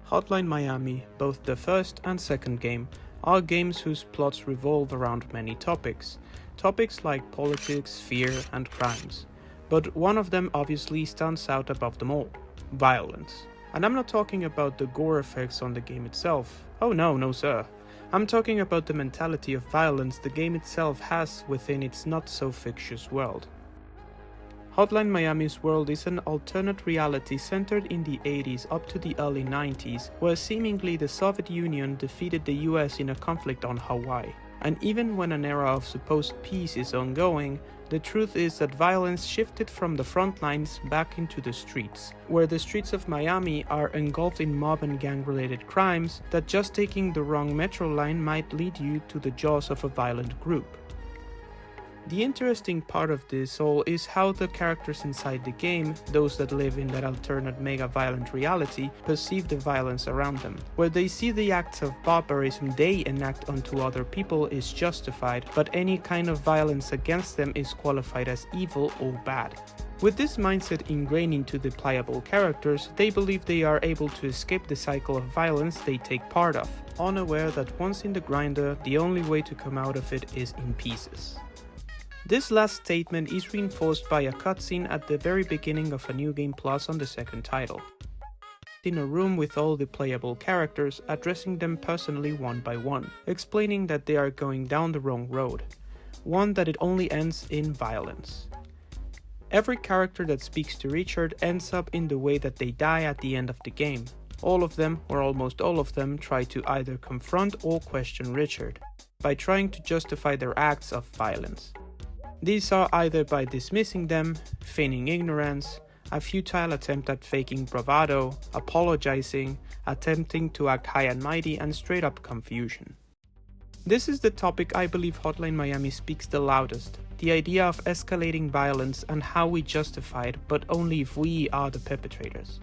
Hotline Miami, both the first and second game, are games whose plots revolve around many topics. Topics like politics, fear, and crimes. But one of them obviously stands out above them all: violence. And I'm not talking about the gore effects on the game itself. Oh no sir. I'm talking about the mentality of violence the game itself has within its not-so-fictitious world. Hotline Miami's world is an alternate reality centered in the 80s up to the early 90s, where seemingly the Soviet Union defeated the US in a conflict on Hawaii. And even when an era of supposed peace is ongoing, the truth is that violence shifted from the front lines back into the streets, where the streets of Miami are engulfed in mob and gang-related crimes that just taking the wrong metro line might lead you to the jaws of a violent group. The interesting part of this all is how the characters inside the game, those that live in that alternate mega-violent reality, perceive the violence around them, where they see the acts of barbarism they enact onto other people is justified, but any kind of violence against them is qualified as evil or bad. With this mindset ingrained into the playable characters, they believe they are able to escape the cycle of violence they take part of, unaware that once in the grinder, the only way to come out of it is in pieces. This last statement is reinforced by a cutscene at the very beginning of a New Game Plus on the second title. In a room with all the playable characters, addressing them personally one by one, explaining that they are going down the wrong road, one that it only ends in violence. Every character that speaks to Richard ends up in the way that they die at the end of the game. All of them, or almost all of them, try to either confront or question Richard, by trying to justify their acts of violence. These are either by dismissing them, feigning ignorance, a futile attempt at faking bravado, apologizing, attempting to act high and mighty, and straight up confusion. This is the topic I believe Hotline Miami speaks the loudest, the idea of escalating violence and how we justify it, but only if we are the perpetrators.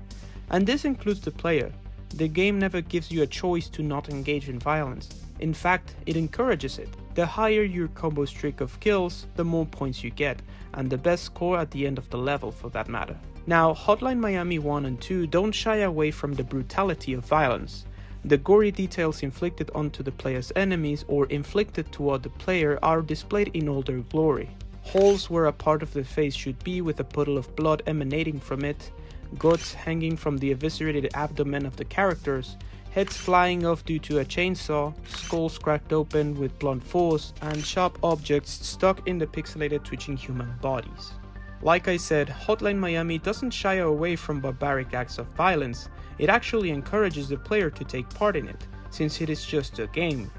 And this includes the player. The game never gives you a choice to not engage in violence. In fact, it encourages it. The higher your combo streak of kills, the more points you get, and the best score at the end of the level for that matter. Now, Hotline Miami 1 and 2 don't shy away from the brutality of violence. The gory details inflicted onto the player's enemies or inflicted toward the player are displayed in all their glory. Holes where a part of the face should be with a puddle of blood emanating from it, guts hanging from the eviscerated abdomen of the characters, heads flying off due to a chainsaw, skulls cracked open with blunt force, and sharp objects stuck in the pixelated twitching human bodies. Like I said, Hotline Miami doesn't shy away from barbaric acts of violence, it actually encourages the player to take part in it, since it is just a game,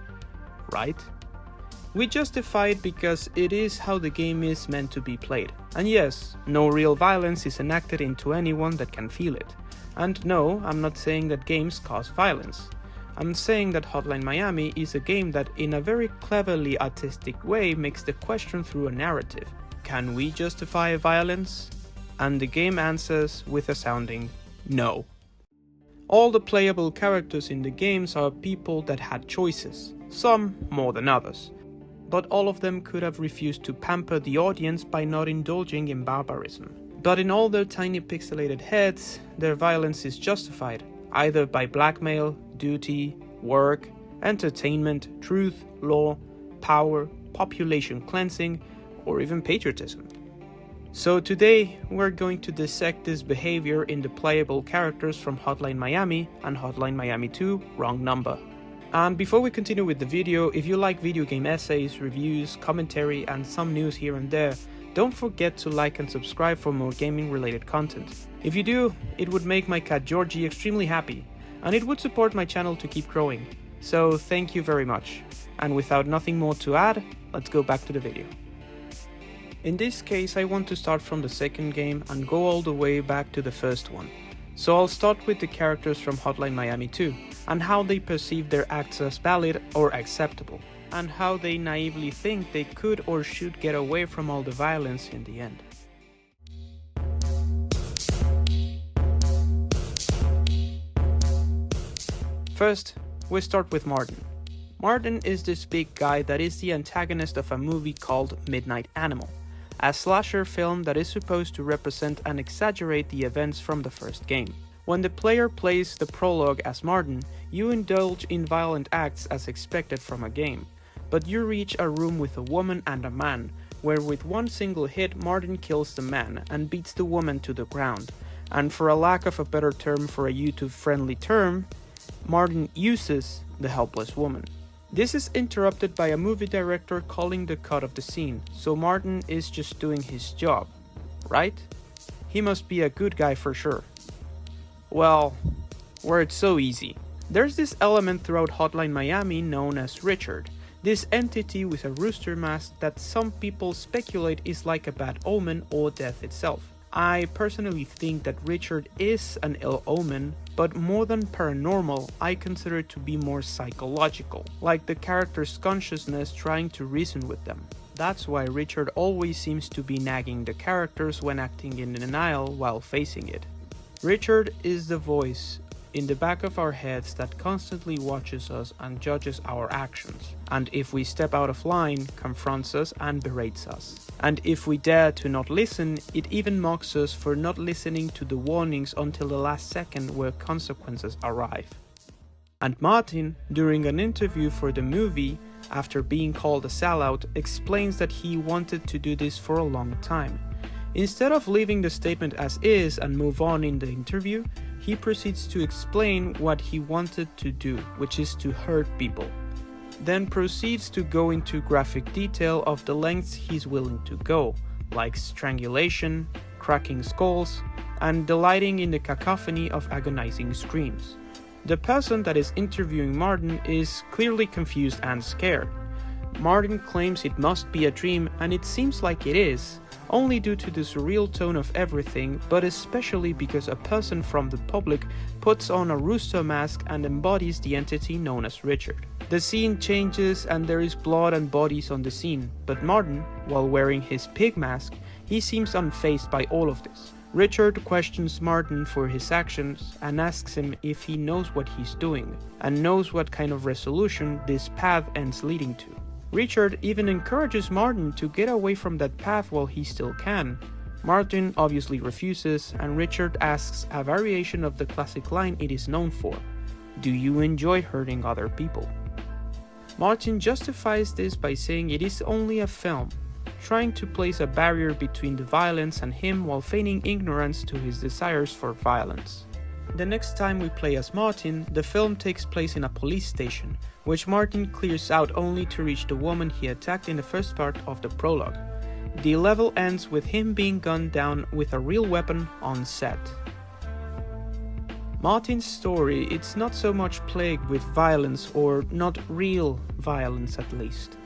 right? We justify it because it is how the game is meant to be played. And yes, no real violence is enacted into anyone that can feel it. And no, I'm not saying that games cause violence. I'm saying that Hotline Miami is a game that in a very cleverly artistic way makes the question through a narrative. Can we justify violence? And the game answers with a sounding no. All the playable characters in the games are people that had choices, some more than others. But all of them could have refused to pamper the audience by not indulging in barbarism. But in all their tiny pixelated heads, their violence is justified, either by blackmail, duty, work, entertainment, truth, law, power, population cleansing, or even patriotism. So today, we're going to dissect this behavior in the playable characters from Hotline Miami and Hotline Miami 2, Wrong Number. And before we continue with the video, if you like video game essays, reviews, commentary, and some news here and there, don't forget to like and subscribe for more gaming related content. If you do, it would make my cat Georgie extremely happy, and it would support my channel to keep growing. So thank you very much. And without nothing more to add, let's go back to the video. In this case, I want to start from the second game and go all the way back to the first one. So I'll start with the characters from Hotline Miami 2, and how they perceive their acts as valid or acceptable, and how they naively think they could or should get away from all the violence in the end. First, we start with Martin. Martin is this big guy that is the antagonist of a movie called Midnight Animal, a slasher film that is supposed to represent and exaggerate the events from the first game, When the player plays the prologue as Martin, you indulge in violent acts as expected from a game. But you reach a room with a woman and a man, where with one single hit Martin kills the man and beats the woman to the ground. And for a lack of a better term for a YouTube-friendly term, Martin uses the helpless woman. This is interrupted by a movie director calling the cut of the scene, so Martin is just doing his job, right? He must be a good guy for sure. Well, where it's so easy. There's this element throughout Hotline Miami known as Richard, this entity with a rooster mask that some people speculate is like a bad omen or death itself. I personally think that Richard is an ill omen, but more than paranormal, I consider it to be more psychological, like the character's consciousness trying to reason with them. That's why Richard always seems to be nagging the characters when acting in denial while facing it. Richard is the voice in the back of our heads that constantly watches us and judges our actions, and if we step out of line, confronts us and berates us. And if we dare to not listen, it even mocks us for not listening to the warnings until the last second where consequences arrive. And Martin, during an interview for the movie, after being called a sellout, explains that he wanted to do this for a long time. Instead of leaving the statement as is and move on in the interview, he proceeds to explain what he wanted to do, which is to hurt people. Then proceeds to go into graphic detail of the lengths he's willing to go, like strangulation, cracking skulls, and delighting in the cacophony of agonizing screams. The person that is interviewing Martin is clearly confused and scared. Martin claims it must be a dream, and it seems like it is, only due to the surreal tone of everything, but especially because a person from the public puts on a rooster mask and embodies the entity known as Richard. The scene changes and there is blood and bodies on the scene, but Martin, while wearing his pig mask, he seems unfazed by all of this. Richard questions Martin for his actions and asks him if he knows what he's doing, and knows what kind of resolution this path ends leading to. Richard even encourages Martin to get away from that path while he still can. Martin obviously refuses, and Richard asks a variation of the classic line it is known for: "Do you enjoy hurting other people?" Martin justifies this by saying it is only a film, trying to place a barrier between the violence and him while feigning ignorance to his desires for violence. The next time we play as Martin, the film takes place in a police station, which Martin clears out only to reach the woman he attacked in the first part of the prologue. The level ends with him being gunned down with a real weapon on set. Martin's story, it's not so much plagued with violence, or not real violence at least.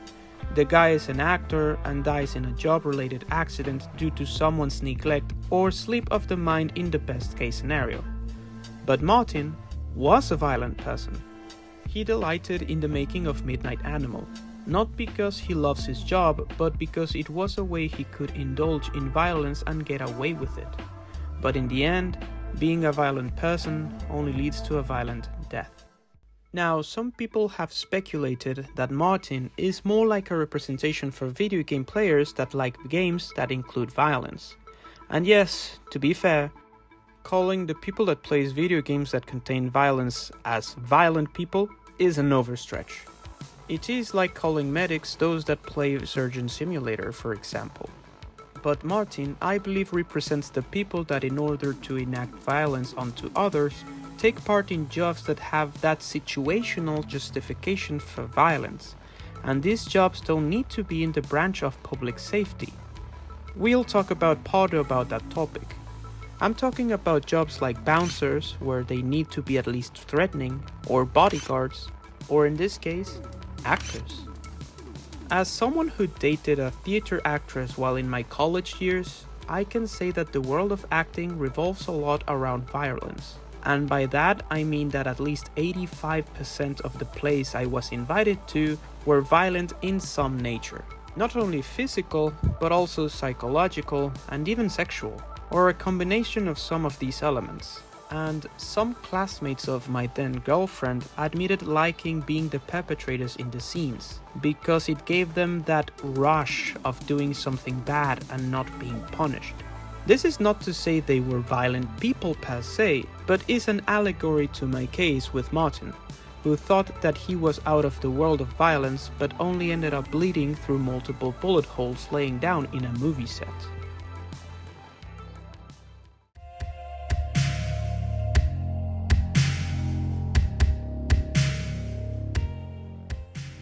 The guy is an actor and dies in a job-related accident due to someone's neglect or slip of the mind in the best case scenario. But Martin was a violent person. He delighted in the making of Midnight Animal, not because he loves his job, but because it was a way he could indulge in violence and get away with it. But in the end, being a violent person only leads to a violent death. Now, some people have speculated that Martin is more like a representation for video game players that like games that include violence. And yes, to be fair, calling the people that plays video games that contain violence as violent people is an overstretch. It is like calling medics those that play Surgeon Simulator, for example. But Martin, I believe, represents the people that in order to enact violence onto others, take part in jobs that have that situational justification for violence, and these jobs don't need to be in the branch of public safety. We'll talk about part about that topic. I'm talking about jobs like bouncers, where they need to be at least threatening, or bodyguards, or in this case, actors. As someone who dated a theater actress while in my college years, I can say that the world of acting revolves a lot around violence. And by that I mean that at least 85% of the plays I was invited to were violent in some nature. Not only physical, but also psychological and even sexual, or a combination of some of these elements. And some classmates of my then girlfriend admitted liking being the perpetrators in the scenes, because it gave them that rush of doing something bad and not being punished. This is not to say they were violent people per se, but is an allegory to my case with Martin, who thought that he was out of the world of violence but only ended up bleeding through multiple bullet holes laying down in a movie set.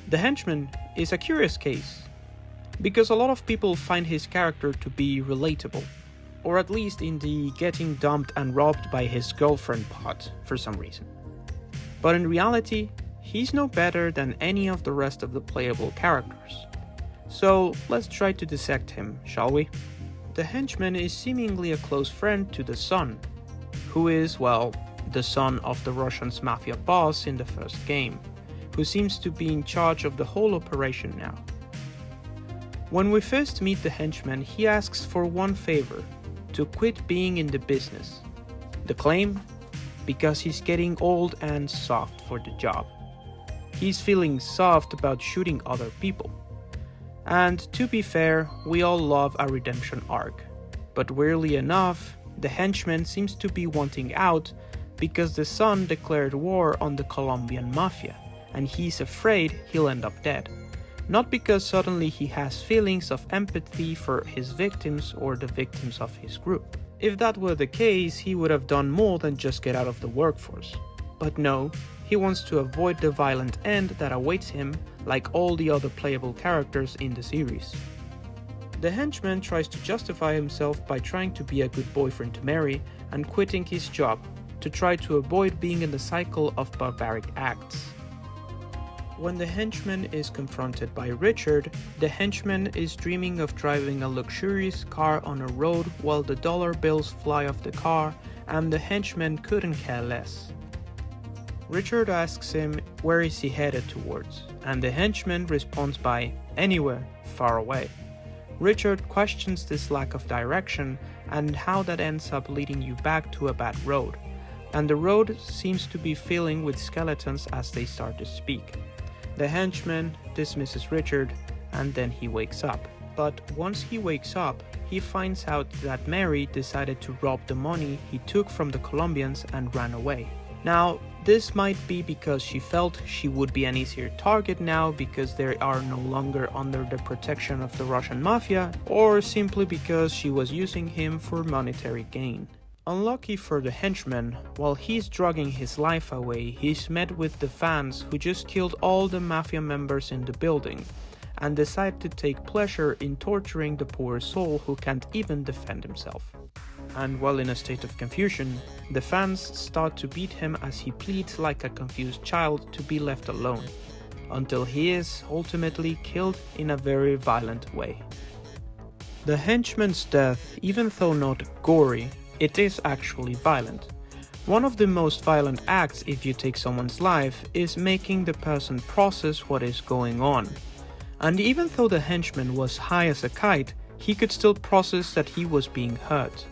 The henchman is a curious case, because a lot of people find his character to be relatable, or at least in the getting dumped and robbed by his girlfriend part for some reason. But in reality, he's no better than any of the rest of the playable characters. So let's try to dissect him, shall we? The henchman is seemingly a close friend to the son, who is, well, the son of the Russian's mafia boss in the first game, who seems to be in charge of the whole operation now. When we first meet the henchman, he asks for one favor: to quit being in the business. The claim? Because he's getting old and soft for the job. He's feeling soft about shooting other people. And to be fair, we all love a redemption arc. But weirdly enough, the henchman seems to be wanting out because the son declared war on the Colombian mafia, and he's afraid he'll end up dead. Not because suddenly he has feelings of empathy for his victims or the victims of his group. If that were the case, he would have done more than just get out of the workforce. But no, he wants to avoid the violent end that awaits him, like all the other playable characters in the series. The henchman tries to justify himself by trying to be a good boyfriend to Mary and quitting his job to try to avoid being in the cycle of barbaric acts. When the henchman is confronted by Richard, the henchman is dreaming of driving a luxurious car on a road while the dollar bills fly off the car, and the henchman couldn't care less. Richard asks him where is he headed towards, and the henchman responds by anywhere, far away. Richard questions this lack of direction and how that ends up leading you back to a bad road, and the road seems to be filling with skeletons as they start to speak. The henchman dismisses Richard, and then he wakes up. But once he wakes up, he finds out that Mary decided to rob the money he took from the Colombians and ran away. Now, this might be because she felt she would be an easier target now because they are no longer under the protection of the Russian mafia, or simply because she was using him for monetary gain. Unlucky for the henchman, while he's drugging his life away, he's met with the fans who just killed all the mafia members in the building, and decide to take pleasure in torturing the poor soul who can't even defend himself. And while in a state of confusion, the fans start to beat him as he pleads like a confused child to be left alone, until he is ultimately killed in a very violent way. The henchman's death, even though not gory, it is actually violent. One of the most violent acts if you take someone's life is making the person process what is going on. And even though the henchman was high as a kite, he could still process that he was being hurt.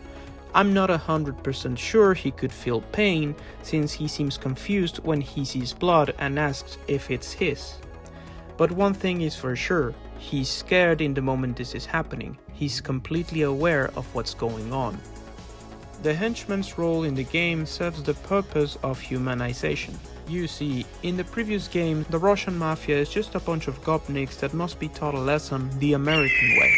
I'm not 100% sure he could feel pain, since he seems confused when he sees blood and asks if it's his. But one thing is for sure, he's scared in the moment this is happening. He's completely aware of what's going on. The henchman's role in the game serves the purpose of humanization. You see, in the previous game, the Russian mafia is just a bunch of gopniks that must be taught a lesson the American way.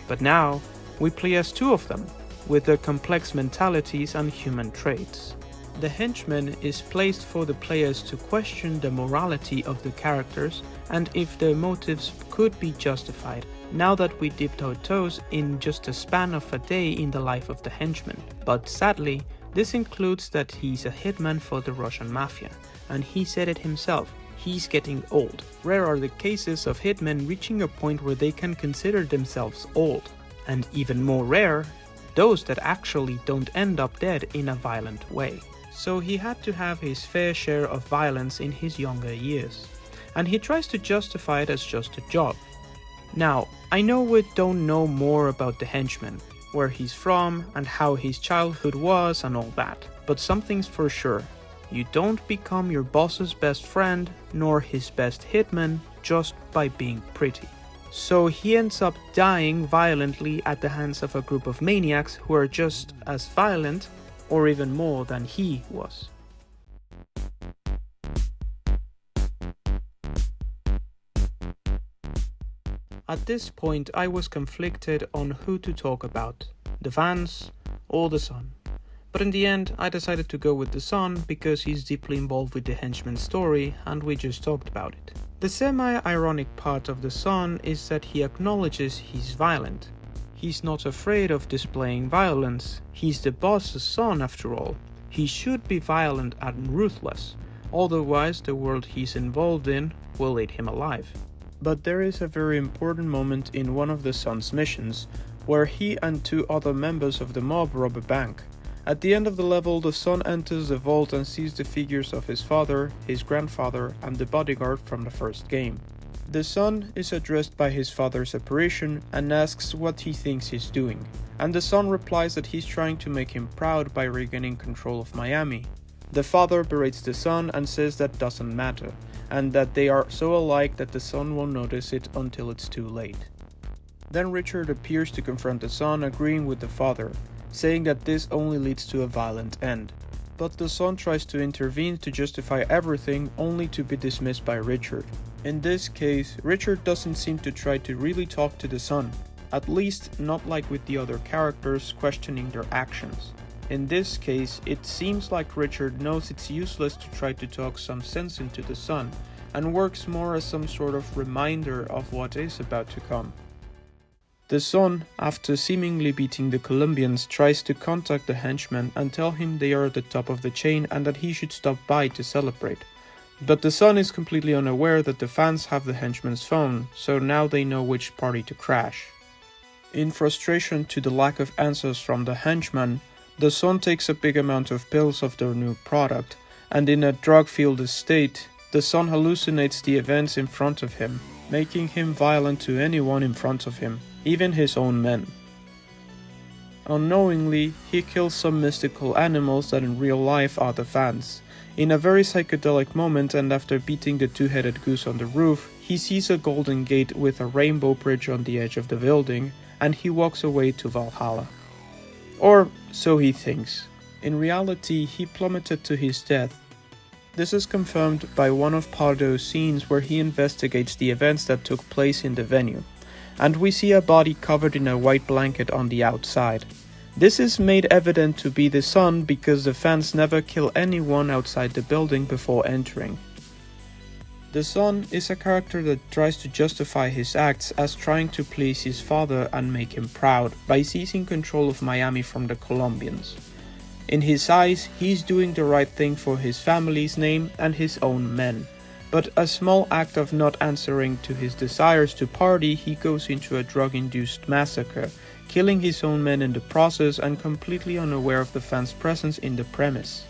But now, we play as two of them, with their complex mentalities and human traits. The henchman is placed for the players to question the morality of the characters and if their motives could be justified, now that we dipped our toes in just a span of a day in the life of the henchman. But sadly, this includes that he's a hitman for the Russian mafia, and he said it himself, he's getting old. Rare are the cases of hitmen reaching a point where they can consider themselves old, and even more rare, those that actually don't end up dead in a violent way. So he had to have his fair share of violence in his younger years, and he tries to justify it as just a job. Now, I know we don't know more about the henchman, where he's from and how his childhood was and all that, but something's for sure. You don't become your boss's best friend nor his best hitman just by being pretty. So he ends up dying violently at the hands of a group of maniacs who are just as violent, or even more than he was. At this point I was conflicted on who to talk about, the fans or the son. But in the end I decided to go with the son because he's deeply involved with the henchman's story and we just talked about it. The semi-ironic part of the son is that he acknowledges he's violent. He's not afraid of displaying violence. He's the boss's son after all. He should be violent and ruthless, otherwise the world he's involved in will eat him alive. But there is a very important moment in one of the son's missions where he and two other members of the mob rob a bank. At the end of the level, the son enters the vault and sees the figures of his father, his grandfather, and the bodyguard from the first game. The son is addressed by his father's apparition and asks what he thinks he's doing, and the son replies that he's trying to make him proud by regaining control of Miami. The father berates the son and says that doesn't matter, and that they are so alike that the son won't notice it until it's too late. Then Richard appears to confront the son, agreeing with the father, saying that this only leads to a violent end. But the son tries to intervene to justify everything, only to be dismissed by Richard. In this case, Richard doesn't seem to try to really talk to the son, at least not like with the other characters questioning their actions. In this case, it seems like Richard knows it's useless to try to talk some sense into the son, and works more as some sort of reminder of what is about to come. The son, after seemingly beating the Colombians, tries to contact the henchmen and tell him they are at the top of the chain and that he should stop by to celebrate. But the son is completely unaware that the fans have the henchman's phone, so now they know which party to crash. In frustration to the lack of answers from the henchman, the son takes a big amount of pills of their new product, and in a drug-fueled state, the son hallucinates the events in front of him, making him violent to anyone in front of him, even his own men. Unknowingly, he kills some mystical animals that in real life are the fans. In a very psychedelic moment, and after beating the two-headed goose on the roof, he sees a golden gate with a rainbow bridge on the edge of the building, and he walks away to Valhalla. Or so he thinks. In reality, he plummeted to his death. This is confirmed by one of Pardo's scenes where he investigates the events that took place in the venue, and we see a body covered in a white blanket on the outside. This is made evident to be the son because the fans never kill anyone outside the building before entering. The son is a character that tries to justify his acts as trying to please his father and make him proud by seizing control of Miami from the Colombians. In his eyes, he's doing the right thing for his family's name and his own men. But a small act of not answering to his desires to party, he goes into a drug-induced massacre, killing his own men in the process and completely unaware of the fans' presence in the premise.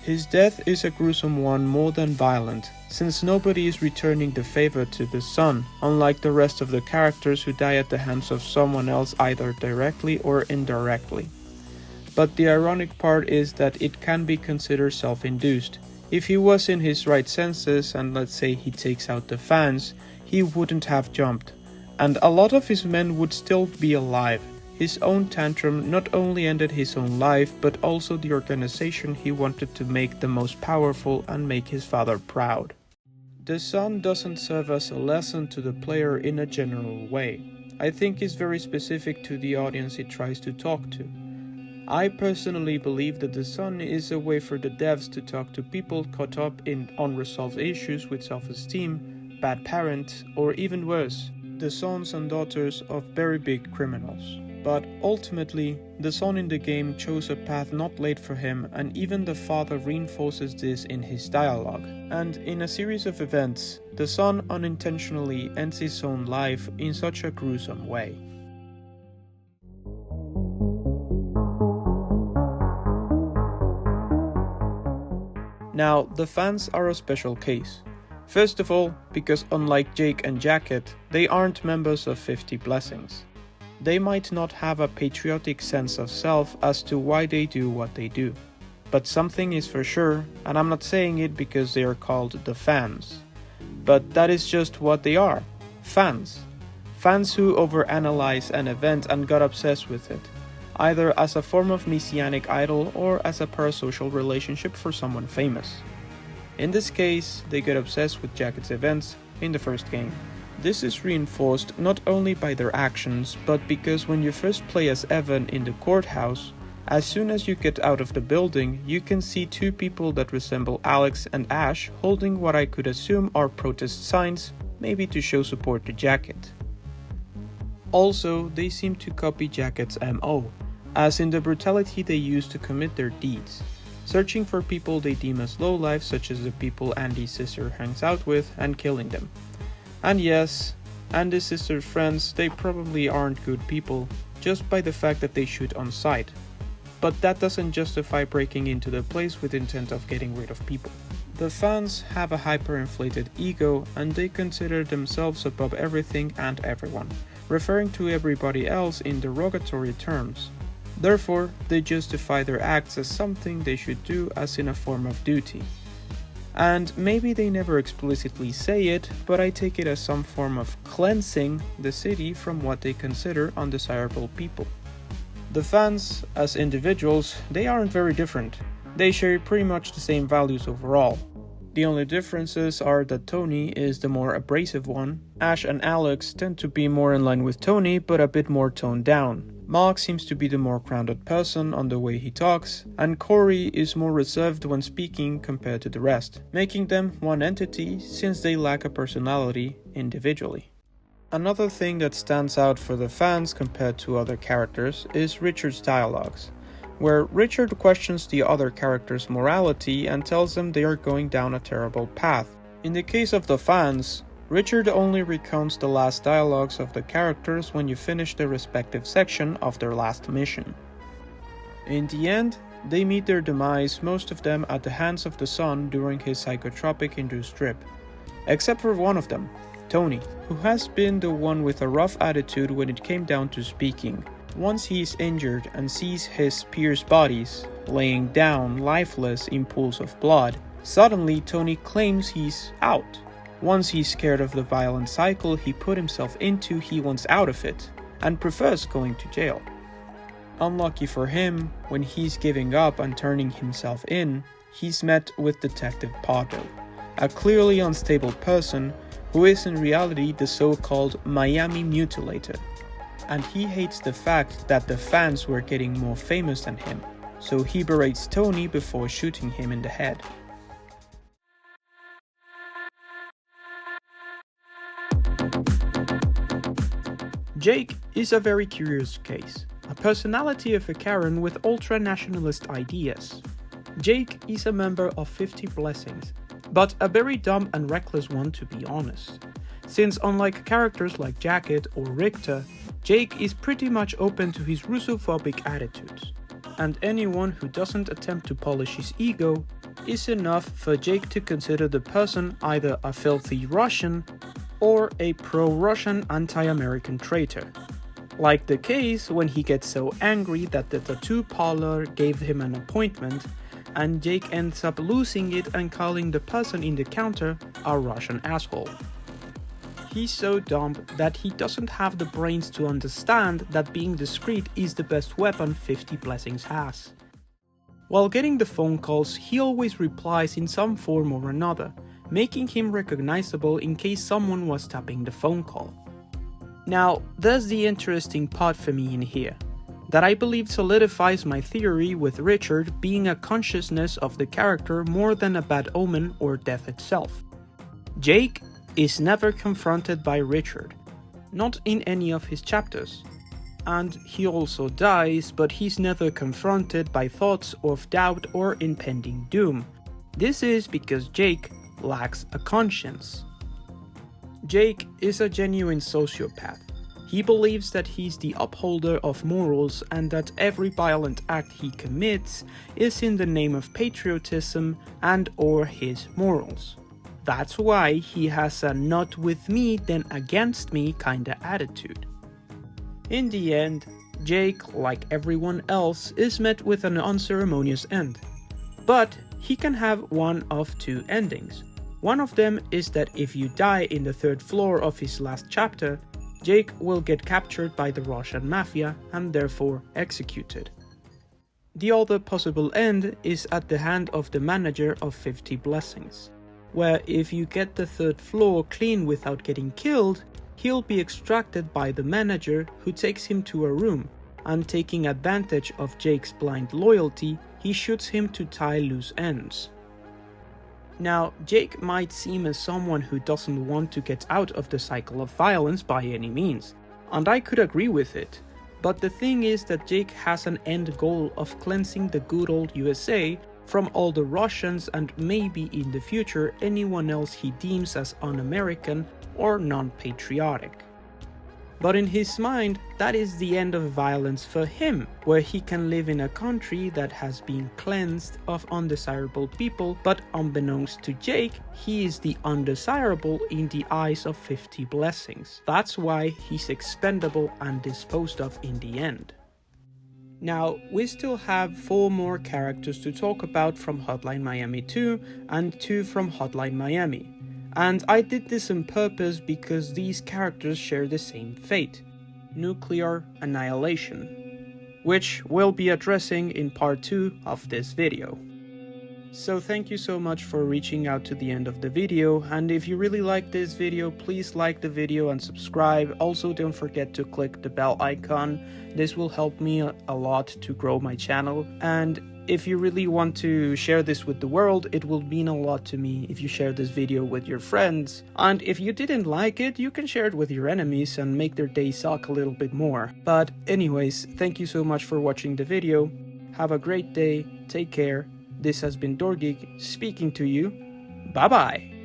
His death is a gruesome one more than violent, since nobody is returning the favor to the son, unlike the rest of the characters who die at the hands of someone else either directly or indirectly. But the ironic part is that it can be considered self-induced. If he was in his right senses and let's say he takes out the fans, he wouldn't have jumped, and a lot of his men would still be alive. His own tantrum not only ended his own life, but also the organization he wanted to make the most powerful and make his father proud. The son doesn't serve as a lesson to the player in a general way. I think it's very specific to the audience it tries to talk to. I personally believe that the son is a way for the devs to talk to people caught up in unresolved issues with self-esteem, bad parents, or even worse, the sons and daughters of very big criminals. But ultimately, the son in the game chose a path not laid for him, and even the father reinforces this in his dialogue. And in a series of events, the son unintentionally ends his own life in such a gruesome way. Now, the fans are a special case. First of all, because unlike Jake and Jacket, they aren't members of 50 Blessings. They might not have a patriotic sense of self as to why they do what they do. But something is for sure, and I'm not saying it because they are called the fans. But that is just what they are. Fans. Fans who overanalyze an event and got obsessed with it. either as a form of messianic idol or as a parasocial relationship for someone famous. In this case, they get obsessed with Jacket's events in the first game. This is reinforced not only by their actions, but because when you first play as Evan in the courthouse, as soon as you get out of the building, you can see two people that resemble Alex and Ash holding what I could assume are protest signs, maybe to show support to Jacket. Also, they seem to copy Jacket's MO, as in the brutality they use to commit their deeds, searching for people they deem as lowlife, such as the people Andy's sister hangs out with, and killing them. And yes, Andy's sister's friends, they probably aren't good people, just by the fact that they shoot on sight. But that doesn't justify breaking into the place with intent of getting rid of people. The fans have a hyperinflated ego and they consider themselves above everything and everyone, referring to everybody else in derogatory terms. Therefore, they justify their acts as something they should do as in a form of duty. And maybe they never explicitly say it, but I take it as some form of cleansing the city from what they consider undesirable people. The fans, as individuals, they aren't very different. They share pretty much the same values overall. The only differences are that Tony is the more abrasive one, Ash and Alex tend to be more in line with Tony but a bit more toned down. Mark seems to be the more grounded person on the way he talks, and Corey is more reserved when speaking compared to the rest, making them one entity since they lack a personality individually. Another thing that stands out for the fans compared to other characters is Richard's dialogues, where Richard questions the other characters' morality and tells them they are going down a terrible path. In the case of the fans, Richard only recounts the last dialogues of the characters when you finish the respective section of their last mission. In the end, they meet their demise, most of them at the hands of the Sun during his psychotropic-induced trip, except for one of them, Tony, who has been the one with a rough attitude when it came down to speaking. Once he is injured and sees his peers' bodies laying down lifeless in pools of blood, suddenly Tony claims he's out. Once he's scared of the violent cycle he put himself into, he wants out of it, and prefers going to jail. Unlucky for him, when he's giving up and turning himself in, he's met with Detective Potter, a clearly unstable person who is in reality the so-called Miami Mutilator, and he hates the fact that the fans were getting more famous than him, so he berates Tony before shooting him in the head. Jake is a very curious case, a personality of a Karen with ultra-nationalist ideas. Jake is a member of 50 Blessings, but a very dumb and reckless one to be honest, since unlike characters like Jacket or Richter, Jake is pretty much open to his Russophobic attitudes, and anyone who doesn't attempt to polish his ego is enough for Jake to consider the person either a filthy Russian or a pro-Russian anti-American traitor. Like the case when he gets so angry that the tattoo parlor gave him an appointment and Jake ends up losing it and calling the person in the counter a Russian asshole. He's so dumb that he doesn't have the brains to understand that being discreet is the best weapon 50 Blessings has. While getting the phone calls, he always replies in some form or another, making him recognizable in case someone was tapping the phone call. Now, there's the interesting part for me in here, that I believe solidifies my theory with Richard being a consciousness of the character more than a bad omen or death itself. Jake is never confronted by Richard, not in any of his chapters. And he also dies, but he's never confronted by thoughts of doubt or impending doom. This is because Jake lacks a conscience. Jake is a genuine sociopath. He believes that he's the upholder of morals and that every violent act he commits is in the name of patriotism and or his morals. That's why he has a not with me then against me kinda attitude. In the end, Jake, like everyone else, is met with an unceremonious end. But he can have one of two endings. One of them is that if you die in the third floor of his last chapter, Jake will get captured by the Russian mafia and therefore executed. The other possible end is at the hand of the manager of 50 Blessings, where if you get the third floor clean without getting killed, he'll be extracted by the manager, who takes him to a room, and taking advantage of Jake's blind loyalty, he shoots him to tie loose ends. Now, Jake might seem as someone who doesn't want to get out of the cycle of violence by any means, and I could agree with it. But the thing is that Jake has an end goal of cleansing the good old USA from all the Russians and maybe in the future anyone else he deems as un-American or non-patriotic. But in his mind, that is the end of violence for him, where he can live in a country that has been cleansed of undesirable people, but unbeknownst to Jake, he is the undesirable in the eyes of 50 Blessings. That's why he's expendable and disposed of in the end. Now, we still have 4 more characters to talk about from Hotline Miami 2 and 2 from Hotline Miami. And I did this on purpose because these characters share the same fate: nuclear annihilation, which we'll be addressing in part 2 of this video. So thank you so much for reaching out to the end of the video, and if you really like this video, please like the video and subscribe. Also, don't forget to click the bell icon. This will help me a lot to grow my channel, and if you really want to share this with the world, it will mean a lot to me if you share this video with your friends. And if you didn't like it, you can share it with your enemies and make their day suck a little bit more. But anyways, thank you so much for watching the video. Have a great day, take care. This has been Dorgig speaking to you. Bye bye!